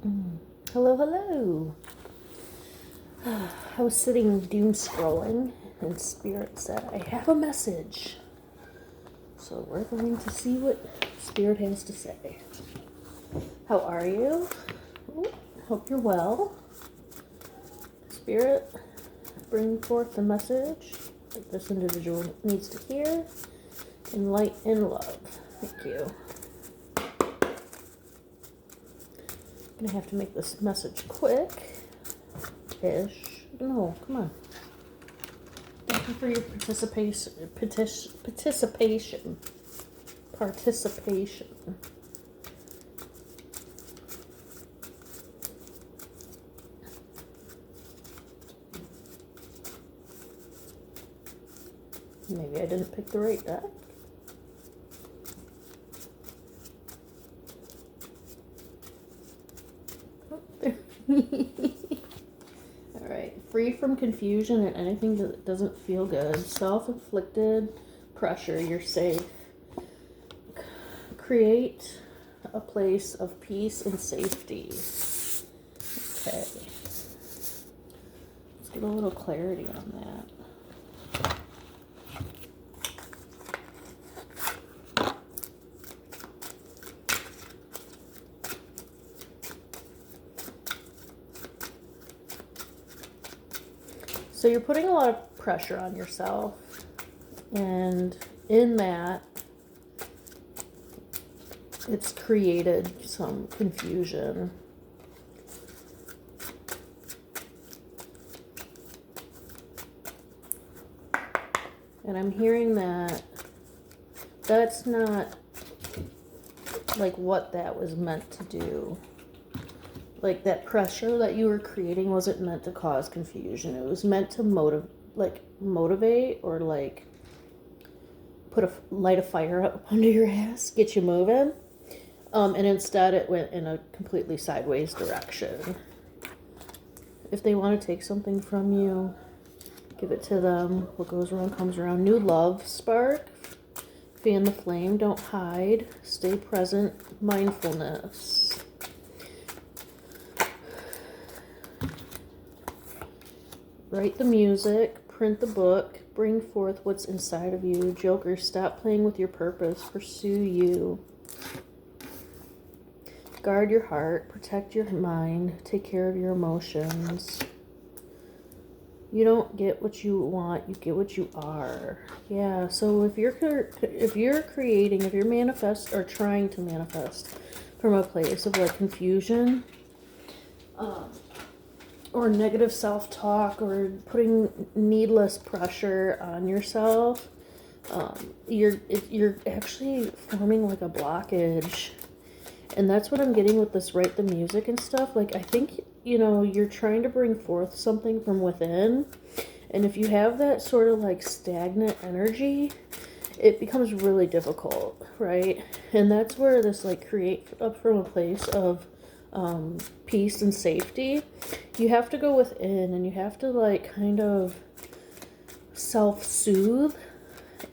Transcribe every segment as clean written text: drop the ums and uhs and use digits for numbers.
Hello, hello. I was sitting doom scrolling, and Spirit said, I have a message. So we're going to see what Spirit has to say. How are you? Ooh, hope you're well. Spirit, bring forth the message that this individual needs to hear in light and love. Thank you. I'm gonna have to make this message quick-ish. No, come on. Thank you for your participation. Maybe I didn't pick the right deck. Oh, there. Alright, free from confusion and anything that doesn't feel good. Self-inflicted pressure, you're safe. Create a place of peace and safety. Okay. Let's get a little clarity on that. So you're putting a lot of pressure on yourself, and in that, it's created some confusion. And I'm hearing that that's not like what that was meant to do. Like that pressure that you were creating wasn't meant to cause confusion. It was meant to motivate or like light a fire up under your ass, get you moving. And instead it went in a completely sideways direction. If they want to take something from you, give it to them. What goes around comes around. New love spark. Fan the flame. Don't hide. Stay present. Mindfulness. Write the music. Print the book. Bring forth what's inside of you. Joker, stop playing with your purpose. Pursue you. Guard your heart. Protect your mind. Take care of your emotions. You don't get what you want, you get what you are. Yeah, so if you're creating, if you're trying to manifest from a place of like confusion, or negative self-talk, or putting needless pressure on yourself, you're actually forming like a blockage. And that's what I'm getting with this write the music and stuff. Like, I think, you're trying to bring forth something from within. And if you have that sort of like stagnant energy, it becomes really difficult, right? And that's where this like create up from a place of peace and safety. You have to go within and you have to like kind of self-soothe.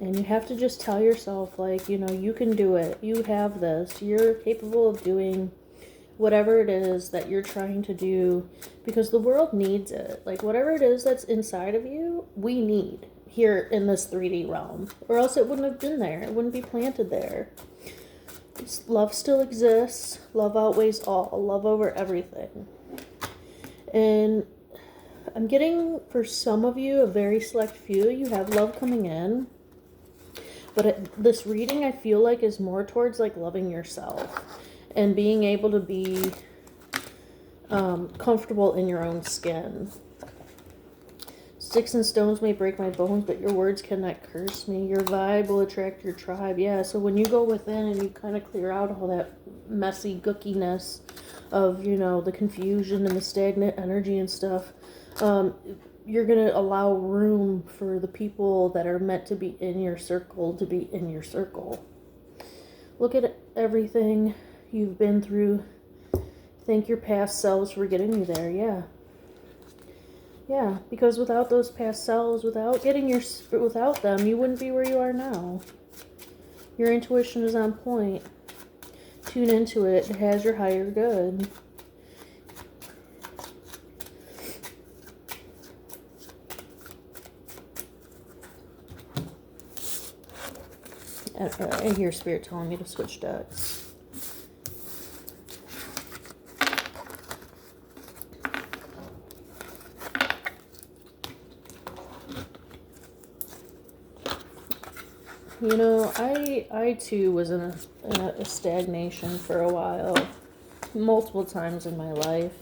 And you have to just tell yourself, like, you can do it. You have this. You're capable of doing whatever it is that you're trying to do, because the world needs it. Like, whatever it is that's inside of you, we need here in this 3D realm. Or else it wouldn't have been there. It wouldn't be planted there. Love still exists. Love outweighs all. Love over everything. And I'm getting, for some of you, a very select few, you have love coming in. But this reading, I feel like, is more towards like loving yourself and being able to be comfortable in your own skin. Sticks and stones may break my bones, but your words cannot curse me. Your vibe will attract your tribe. Yeah, so when you go within and you kind of clear out all that messy gookiness of, the confusion and the stagnant energy and stuff, you're going to allow room for the people that are meant to be in your circle to be in your circle. Look at everything you've been through. Thank your past selves for getting you there. Yeah, because without those past selves, without them, you wouldn't be where you are now. Your intuition is on point. Tune into it. It has your higher good. I hear Spirit telling me to switch decks. You know, I too was in a stagnation for a while, multiple times in my life.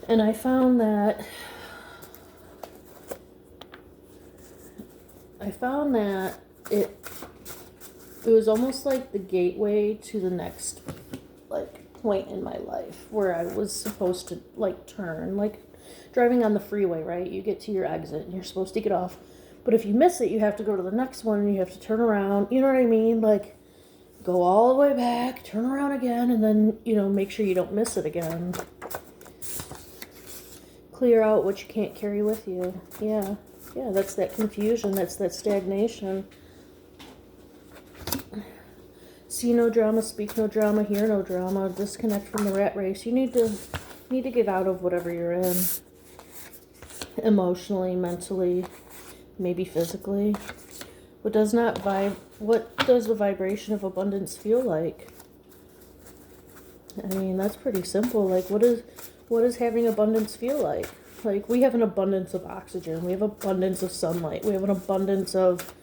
And I found that it was almost like the gateway to the next like point in my life where I was supposed to like turn, like driving on the freeway, right? You get to your exit and you're supposed to get off. But if you miss it, you have to go to the next one and you have to turn around. You know what I mean? Like, go all the way back, turn around again, and then, you know, make sure you don't miss it again. Clear out what you can't carry with you. Yeah, that's that confusion. That's that stagnation. See no drama, speak no drama, hear no drama, disconnect from the rat race. You need to get out of whatever you're in. Emotionally, mentally, maybe physically. What does the vibration of abundance feel like? I mean, that's pretty simple. Like, what does having abundance feel like? Like, we have an abundance of oxygen. We have abundance of sunlight. We have an abundance of,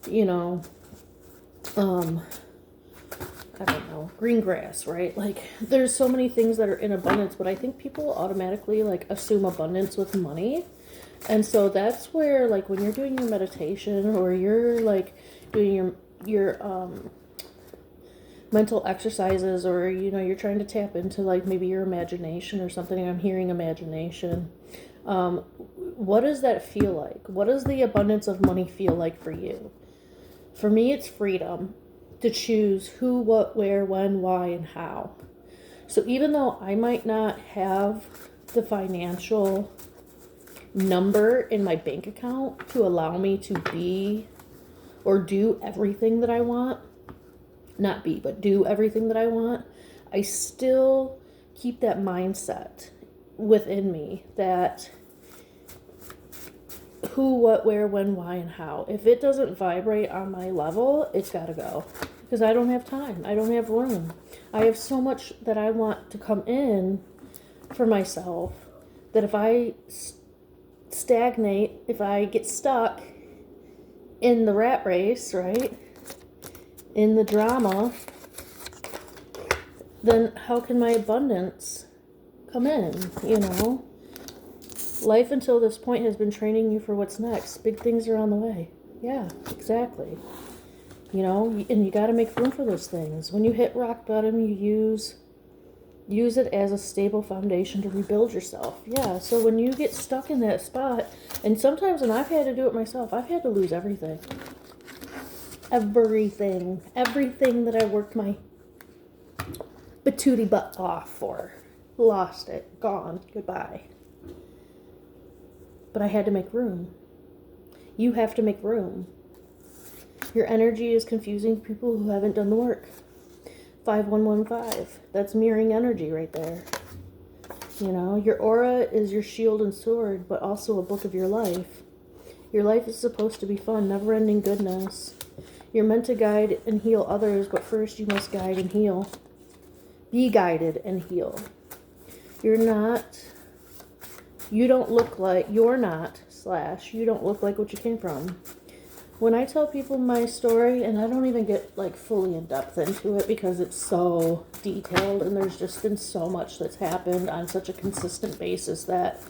you know, I don't know, green grass, right? Like, there's so many things that are in abundance, but I think people automatically, like, assume abundance with money. And so that's where, like, when you're doing your meditation or you're, like, doing your mental exercises, or, you know, you're trying to tap into, like, maybe your imagination or something. I'm hearing imagination. What does that feel like? What does the abundance of money feel like for you? For me, it's freedom to choose who, what, where, when, why, and how. So even though I might not have the financial number in my bank account to allow me to be or do everything that I want, not be, but do everything that I want, I still keep that mindset within me that who, what, where, when, why, and how. If it doesn't vibrate on my level, it's got to go. Because I don't have time. I don't have room. I have so much that I want to come in for myself that if I stagnate, if I get stuck in the rat race, right, in the drama, then how can my abundance come in, you know? Life until this point has been training you for what's next. Big things are on the way. Yeah, exactly. You know, and you got to make room for those things. When you hit rock bottom, you use it as a stable foundation to rebuild yourself. Yeah, so when you get stuck in that spot, and sometimes, and I've had to do it myself, I've had to lose everything. Everything that I worked my patootie butt off for. Lost it. Gone. Goodbye. But I had to make room. You have to make room. Your energy is confusing people who haven't done the work. 5115. That's mirroring energy right there. You know, your aura is your shield and sword, but also a book of your life. Your life is supposed to be fun, never-ending goodness. You're meant to guide and heal others, but first you must guide and heal. Be guided and heal. You don't look like what you came from. When I tell people my story, and I don't even get like fully in depth into it because it's so detailed and there's just been so much that's happened on such a consistent basis that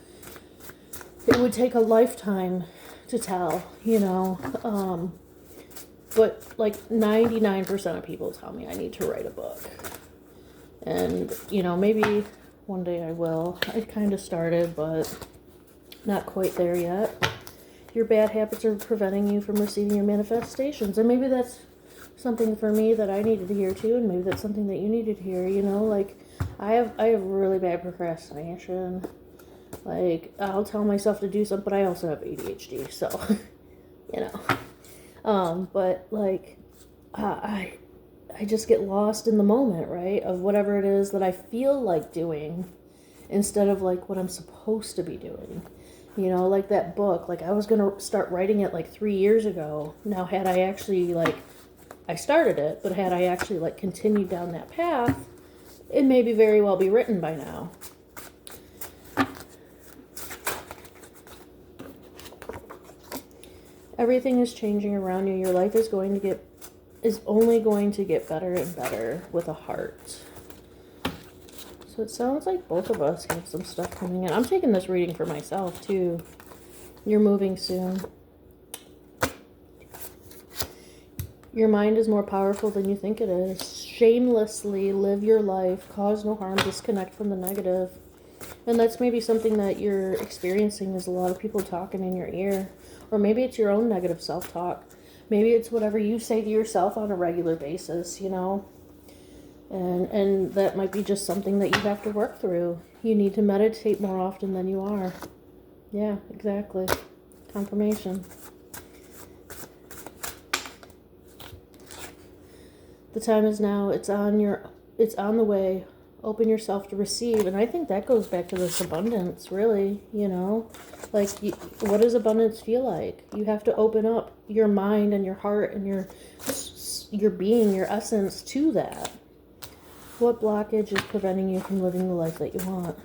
it would take a lifetime to tell, you know. But like 99% of people tell me I need to write a book. And, you know, maybe one day I will. I kind of started, but not quite there yet. Your bad habits are preventing you from receiving your manifestations. And maybe that's something for me that I needed to hear too, and maybe that's something that you needed to hear, you know, like I have really bad procrastination. Like, I'll tell myself to do something, but I also have ADHD, so you know. But like I just get lost in the moment, right, of whatever it is that I feel like doing instead of like what I'm supposed to be doing. You know, like that book, like I was going to start writing it like 3 years ago. Now, had I actually like I started it, but had I actually like continued down that path, it may be very well be written by now. Everything is changing around you. Your life is only going to get better and better with a heart. So it sounds like both of us have some stuff coming in. I'm taking this reading for myself too. You're moving soon. Your mind is more powerful than you think it is. Shamelessly live your life. Cause no harm. Disconnect from the negative. And that's maybe something that you're experiencing, is a lot of people talking in your ear. Or maybe it's your own negative self-talk. Maybe it's whatever you say to yourself on a regular basis, you know. And that might be just something that you have to work through. You need to meditate more often than you are. Yeah, exactly. Confirmation. The time is now. It's on the way. Open yourself to receive. And I think that goes back to this abundance, really, you know. Like, what does abundance feel like? You have to open up your mind and your heart and your being, your essence to that. What blockage is preventing you from living the life that you want?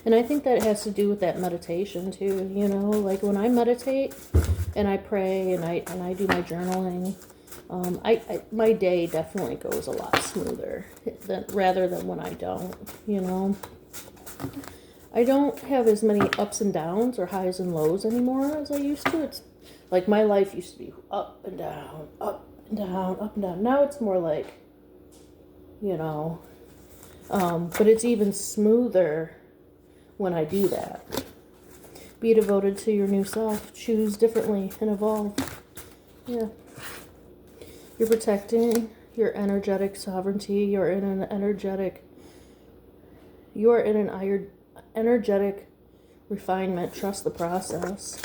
And I think that has to do with that meditation too, you know. Like when I meditate and I pray and I do my journaling, my day definitely goes a lot smoother rather than when I don't, you know. I don't have as many ups and downs or highs and lows anymore as I used to. It's like my life used to be up and down, up and down, up and down. Now it's more like, you know, but it's even smoother when I do that. Be devoted to your new self. Choose differently and evolve. Yeah. You're protecting your energetic sovereignty. You are in an energetic refinement. Trust the process.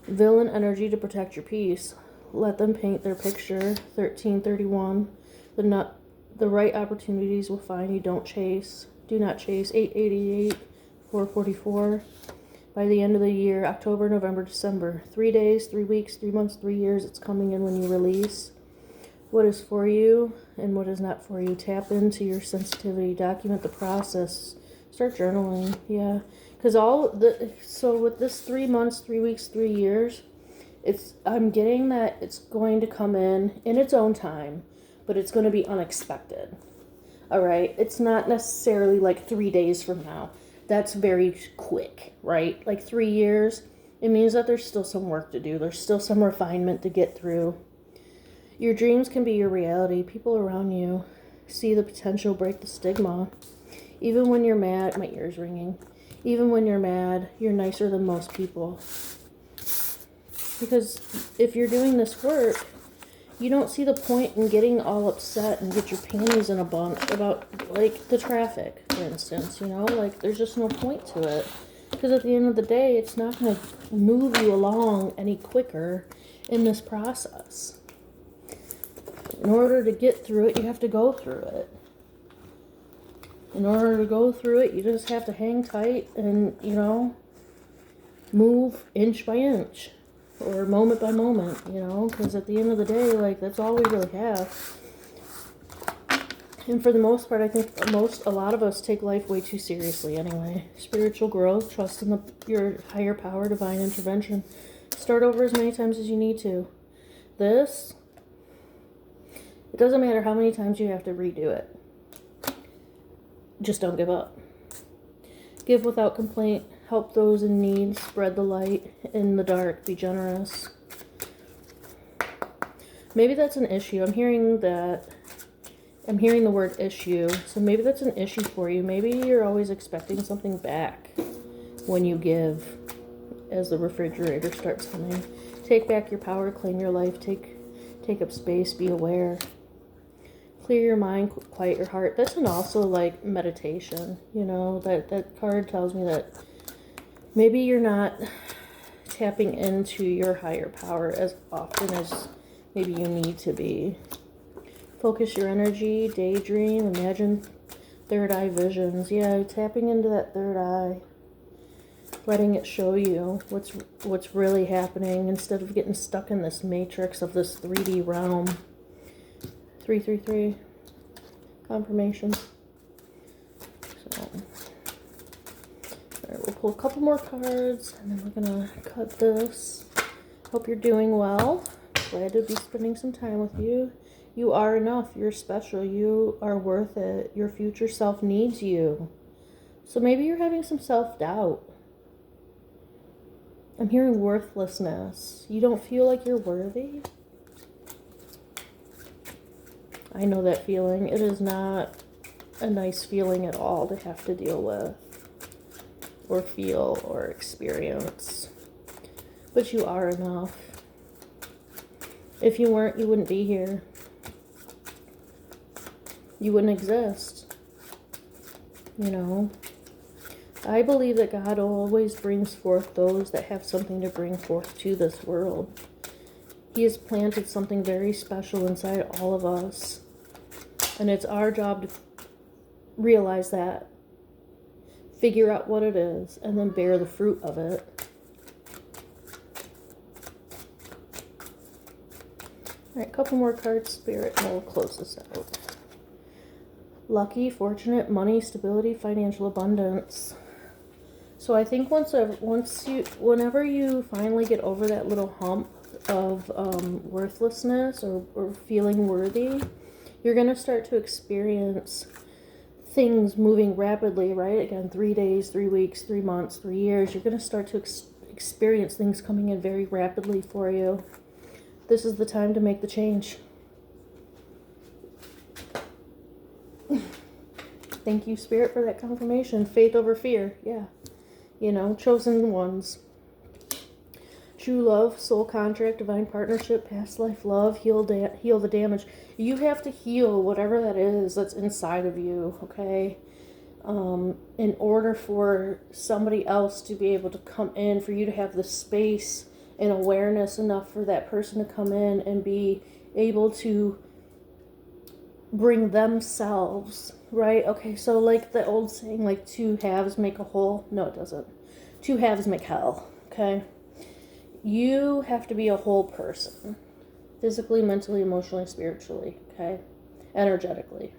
Villain energy to protect your peace. Let them paint their picture. 1331. The right opportunities will find you. Don't chase. Do not chase. 888. 444. By the end of the year, October, November, December. 3 days, 3 weeks, 3 months, 3 years. It's coming in when you release what is for you and what is not for you. Tap into your sensitivity. Document the process. Start journaling. Yeah. Because so with this 3 months, 3 weeks, 3 years, I'm getting that it's going to come in its own time, but it's going to be unexpected. All right. It's not necessarily like 3 days from now. That's very quick, right? Like 3 years, it means that there's still some work to do. There's still some refinement to get through. Your dreams can be your reality. People around you see the potential, break the stigma. Even when you're mad, my ear's ringing. Even when you're mad, you're nicer than most people. Because if you're doing this work, you don't see the point in getting all upset and get your panties in a bunch about, like, the traffic, for instance, you know? Like, there's just no point to it. Because at the end of the day, it's not going to move you along any quicker in this process. In order to get through it, you have to go through it. In order to go through it, you just have to hang tight and, you know, move inch by inch. Or moment by moment, you know, because at the end of the day, like, that's all we really have. And for the most part, I think a lot of us take life way too seriously anyway. Spiritual growth, trust in your higher power, divine intervention. Start over as many times as you need to. It doesn't matter how many times you have to redo it. Just don't give up. Give without complaint. Help those in need. Spread the light in the dark. Be generous. Maybe that's an issue. I'm hearing the word issue. So maybe that's an issue for you. Maybe you're always expecting something back when you give, as the refrigerator starts humming. Take back your power. Claim your life. Take up space. Be aware. Clear your mind. Quiet your heart. That's also like meditation. You know, that card tells me that maybe you're not tapping into your higher power as often as maybe you need to be. Focus your energy, daydream, imagine third eye visions. Yeah, tapping into that third eye. letting it show you what's really happening instead of getting stuck in this matrix of this 3D realm. 333 confirmation. So, all right, we'll pull a couple more cards, and then we're gonna cut this. Hope you're doing well. Glad to be spending some time with you. You are enough. You're special. You are worth it. Your future self needs you. So maybe you're having some self-doubt. I'm hearing worthlessness. You don't feel like you're worthy? I know that feeling. It is not a nice feeling at all to have to deal with or feel or experience. But you are enough. If you weren't, you wouldn't be here. You wouldn't exist. You know? I believe that God always brings forth those that have something to bring forth to this world. He has planted something very special inside all of us. And it's our job to realize that, figure out what it is, and then bear the fruit of it. Alright, a couple more cards, Spirit, and we'll close this out. Lucky, fortunate, money, stability, financial abundance. So I think whenever you finally get over that little hump of worthlessness or feeling worthy, you're going to start to experience things moving rapidly, right? Again, 3 days, 3 weeks, 3 months, 3 years. You're going to start to experience things coming in very rapidly for you. This is the time to make the change. Thank you, Spirit, for that confirmation. Faith over fear. Yeah. You know, chosen ones. True love, soul contract, divine partnership, past life love, heal the damage. You have to heal whatever that is that's inside of you, okay? In order for somebody else to be able to come in, for you to have the space and awareness enough for that person to come in and be able to bring themselves, right? Okay, so like the old saying, like 2 halves make a whole. No, it doesn't. 2 halves make hell, okay? You have to be a whole person. Physically, mentally, emotionally, spiritually, okay? Energetically.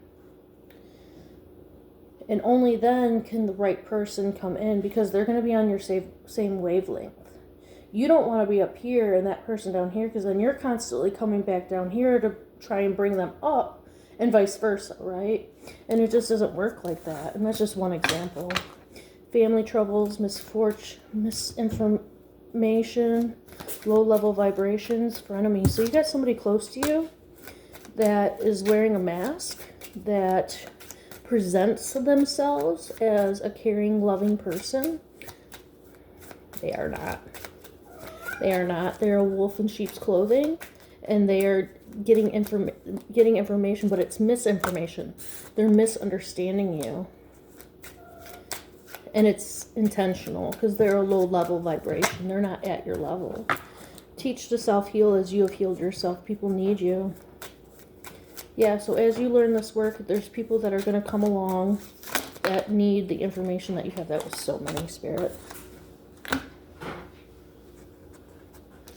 And only then can the right person come in, because they're going to be on your same wavelength. You don't want to be up here and that person down here, because then you're constantly coming back down here to try and bring them up, and vice versa, right? And it just doesn't work like that. And that's just one example. Family troubles, misfortune, misinformation, low-level vibrations, frenemies. So you got somebody close to you that is wearing a mask, that presents themselves as a caring, loving person. They are not. They are not. They're a wolf in sheep's clothing, and they are getting information, but it's misinformation. They're misunderstanding you. And it's intentional, because they're a low-level vibration. They're not at your level. Teach to self-heal as you have healed yourself. People need you. Yeah, so as you learn this work, there's people that are going to come along that need the information that you have. That was so many, Spirit.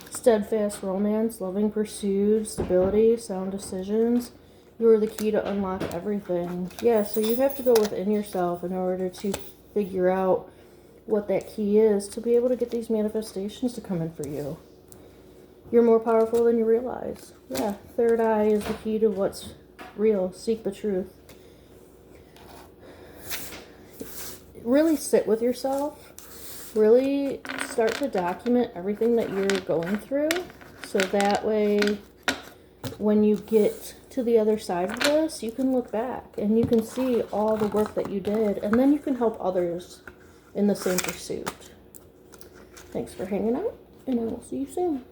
Steadfast romance, loving pursuit, stability, sound decisions. You are the key to unlock everything. Yeah, so you have to go within yourself in order to figure out what that key is to be able to get these manifestations to come in for you. You're more powerful than you realize. Yeah, third eye is the key to what's real. Seek the truth. Really sit with yourself. Really start to document everything that you're going through, so that way when you get to the other side of this, you can look back and you can see all the work that you did, and then you can help others in the same pursuit. Thanks for hanging out, and I will see you soon.